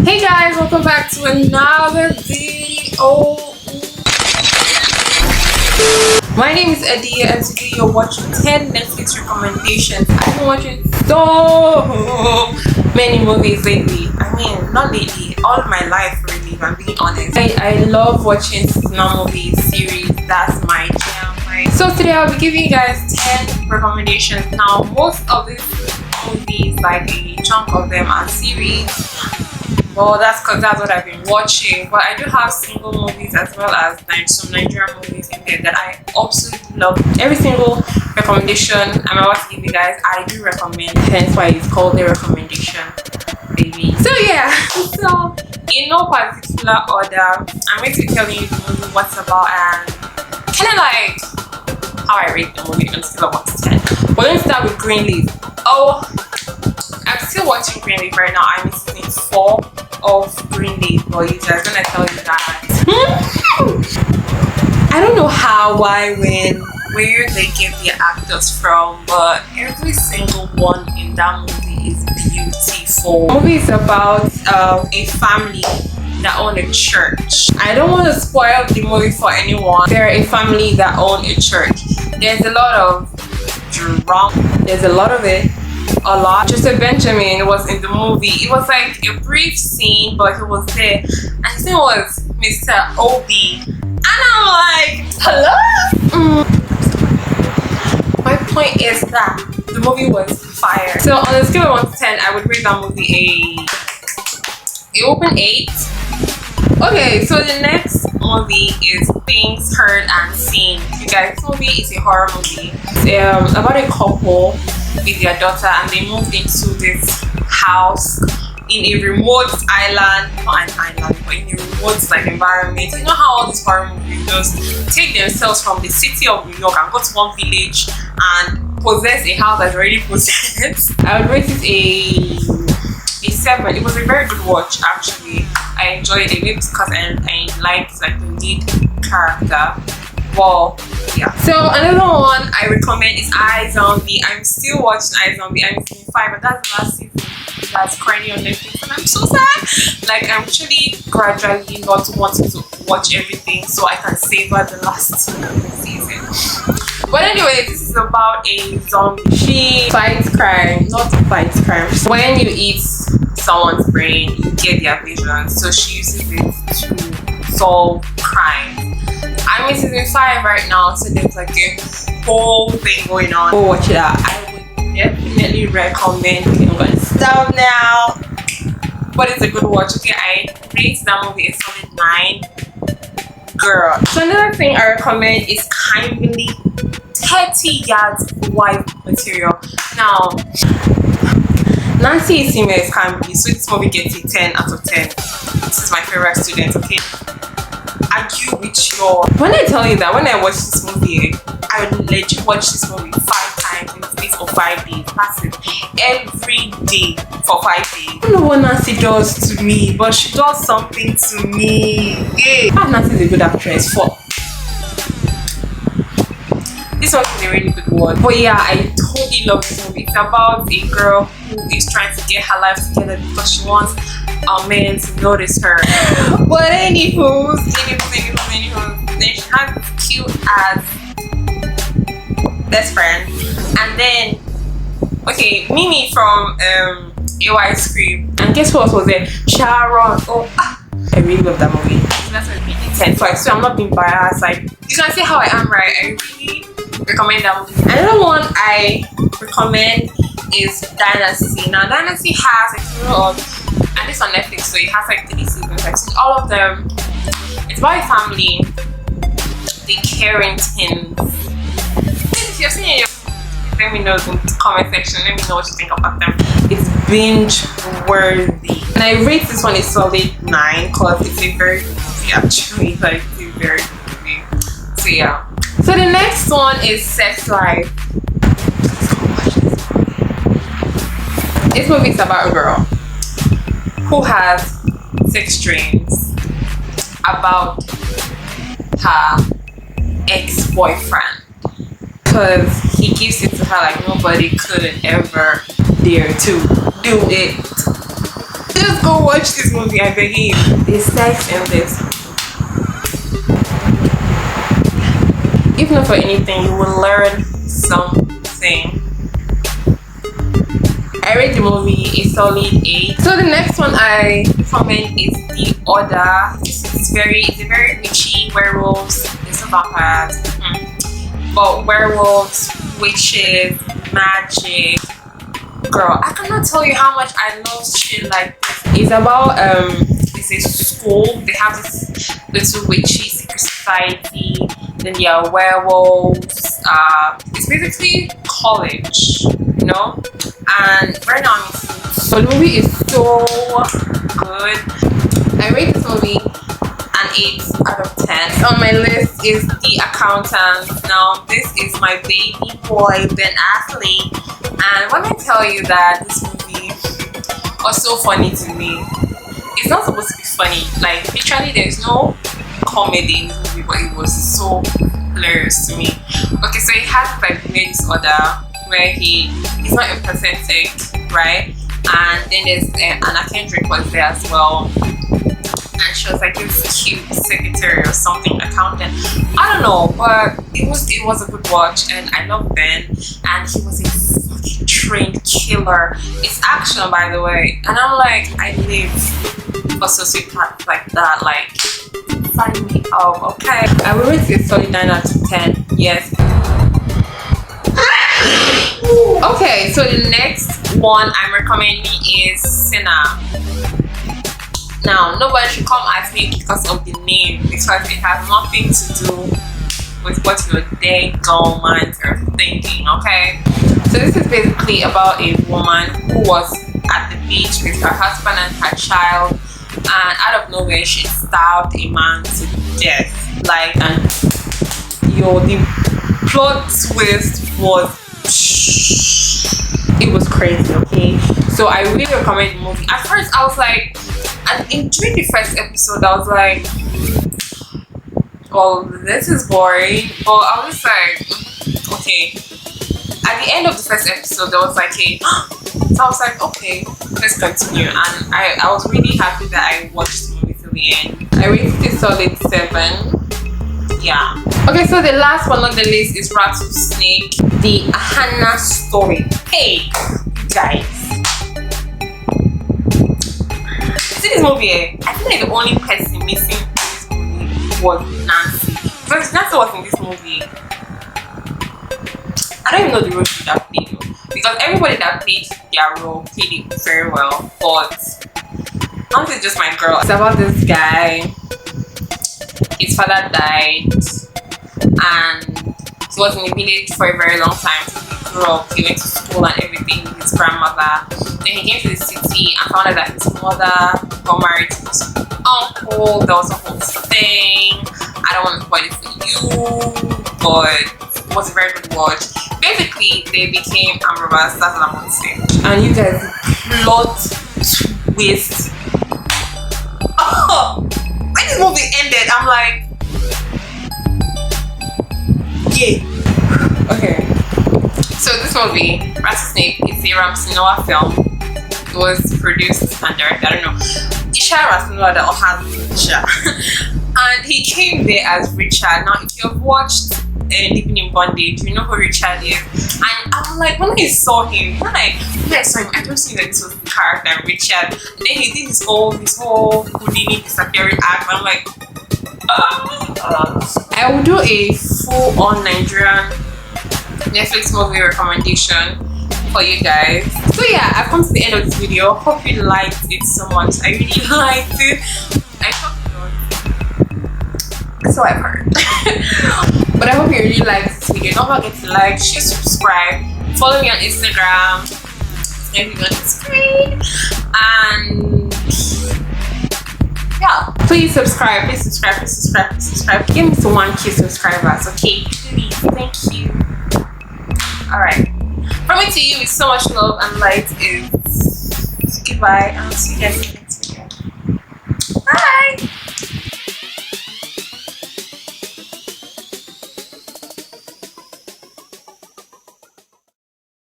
Hey guys, welcome back to another video. My name is Adiah and today you're watching 10 Netflix recommendations. I've been watching so many movies lately. I mean, not lately, all of my life really, if I'm being honest. I love watching seasonal movies, series, that's my jam. So today I'll be giving you guys 10 recommendations. Now, most of these movies, like a chunk of them are series. Well, that's because that's what I've been watching. But I do have single movies as well as some Nigerian movies in there that I absolutely love. Every single recommendation I'm about to give you guys, I do recommend. Hence why it's called a recommendation, baby. So yeah, so in no particular order, I'm going to be telling you the movie, what's about, and kind of like how I rate the movie on a scale of 1 to 10. We're going to start with Greenleaf. Oh, I'm still watching Greenleaf right now. I'm in season 4 of Greenleaf, but I'm gonna tell you guys. I don't know how, why, when, where they get their actors from, but every single one in that movie is beautiful. The movie is about a family that own a church. I don't want to spoil the movie for anyone. They're a family that own a church. There's a lot of drama. There's a lot of it. A lot. Joseph Benjamin was in the movie. It was like a brief scene, but he was there. And his name was Mr. Obi. And I'm like, hello? My point is that the movie was fire. So on a scale of 1 to 10, I would rate that movie a open 8. Okay, so the next movie is Things Heard and Seen. You guys, this movie is a horror movie. It's about a couple with their daughter, and they moved into this house in a remote island, not an island, but in a remote like environment. You know how all these horror movies just take themselves from the city of New York and go to one village and possess a house that's already possessed. I would rate it a 7. It was a very good watch actually. I enjoyed it, maybe because I liked like the lead character. Well, yeah. So another one I recommend is iZombie. I'm still watching iZombie. I'm in season 5, but that's the last season that's currently on Netflix, and I'm so sad. Like, I'm actually gradually not wanting to watch everything so I can savor the last season. But anyway, this is about a zombie. She fights crime, not fights crime. When you eat someone's brain, you get their vision. So she uses it to solve crime. I'm in season 5 right now, so there's like a whole thing going on. Go watch it out. I would definitely recommend. Okay, I'm gonna stop now. But it's a good watch. Okay, I rate that movie a solid 9. Girl. So another thing I recommend is Kindly 30 Yards Wife material. Now, Nancy is female as Kindly, so this movie gets a 10 out of 10. This is my favorite student, okay? Argue with your... When I tell you that, when I watch this movie, I would legit watch this movie 5 times in the space of 5 days. That's it. Every day for 5 days. I don't know what Nancy does to me, but she does something to me. Yeah. Nancy is a good actress. This one is a really good one. But yeah, I totally love this movie. It's about a girl who is trying to get her life together because she wants a man to notice her. But anywho, then she has this cute ass best friend. And then, okay, Mimi from AY Scream. And guess what was there? Sharon. Oh, I really love that movie. So that's a really 10. So I'm not being biased. Like, you can see how I am, right? I really recommend that movie. Another one I recommend is DYNASTY. Now, DYNASTY has a total of, and it's on Netflix, so it has like 3 seasons. I've seen all of them. It's about a family, the Carringtons. If you've seen it, let me know in the comment section. Let me know what you think about them. It's binge worthy, and I rate this one a solid 9 because it's a very good movie actually. Like, it's a very good movie. So yeah. So the next one is Sex Life. This movie is about a girl who has sex dreams about her ex-boyfriend because he gives it to her like nobody could ever dare to do it. Just go watch this movie, I beg you. There's sex in this. If not for anything, you will learn something. I rate the movie a solid 8. So the next one I recommend is The Order. It's a very witchy werewolves. It's a vampires, but werewolves, witches, magic. Girl, I cannot tell you how much I love shit like this. It's about it's a school. They have this little witchy secret society. Then there are werewolves. It's basically college, you know. And right now I'm in school. So the movie is so good. I rate this movie an 8 out of 10. On my list is The Accountant. Now this is my baby boy Ben Affleck, and when I tell you that this movie was so funny to me, it's not supposed to be funny. Like literally, there's no comedy in this movie, but it was so hilarious to me. Okay, so he has like weird disorder where he's not empathetic, right? And then there's Anna Kendrick was there as well. And she was like this cute secretary or something, accountant. I don't know, but it was a good watch, and I love Ben, and he was a fucking trained killer. It's action, by the way, and I'm like, I live for sociopaths like that. Like, sign me up, okay? I will rate it solid 9 out of 10. Yes. Okay, so the next one I'm recommending is Sinner. Now, nobody should come at me because of the name, because it has nothing to do with what your dead girl minds are thinking, okay? So this is basically about a woman who was at the beach with her husband and her child, and out of nowhere she stabbed a man to death. Like, and the plot twist was, it was crazy, okay? So I really recommend the movie. At first I was like, and during the first episode I was like, well, this is boring, but I was like, okay. At the end of the first episode there was like a so I was like, okay, let's continue, and I was really happy that I watched the movie till the end. I rated it solid 7. Yeah. Okay, so the last one on the list is Rattlesnake, the AHANNA story. Hey guys, see this movie, I feel like the only person missing in this movie was Nancy. Because Nancy was in this movie, I don't even know the role she that played, because everybody that played their role played it very well, but Nancy is just my girl. It's about this guy, his father died, and he was in the village for a very long time. He grew up, he went to school and everything with his grandmother. Then he came to the city and found out that his mother got married to his uncle. There was a whole thing. I don't want to spoil it for you, but it was a very good watch. Basically, they became ARMADAS, that's what I'm going to say. And you guys, plot twist. Oh, when this movie ended, I'm like, yeah. Okay. So this movie, Rattlesnake, is a Ramsey-Noah film. It was produced and directed, I don't know, Isha Ramsey-Noah or Isha. And he came there as Richard. Now, if you've watched Living in Bondage, you know who Richard is. And I was like, when I saw him, I don't see that this was the character Richard. And then he did his whole Houdini disappearing act. And I'm like, I will do a full-on Nigerian Netflix movie recommendation for you guys. So yeah, I've come to the end of this video. Hope you liked it so much. I really liked it. I hope you know. So I've heard. But I hope you really liked this video. Don't forget to like, share, subscribe, follow me on Instagram, everything on the screen, and yeah, please subscribe, please subscribe, please subscribe, please subscribe. Give me some 1K subscribers, okay? Please, thank you. Alright, from me to you is so much love and light. Is goodbye, and I'll see you guys in the next video. Bye.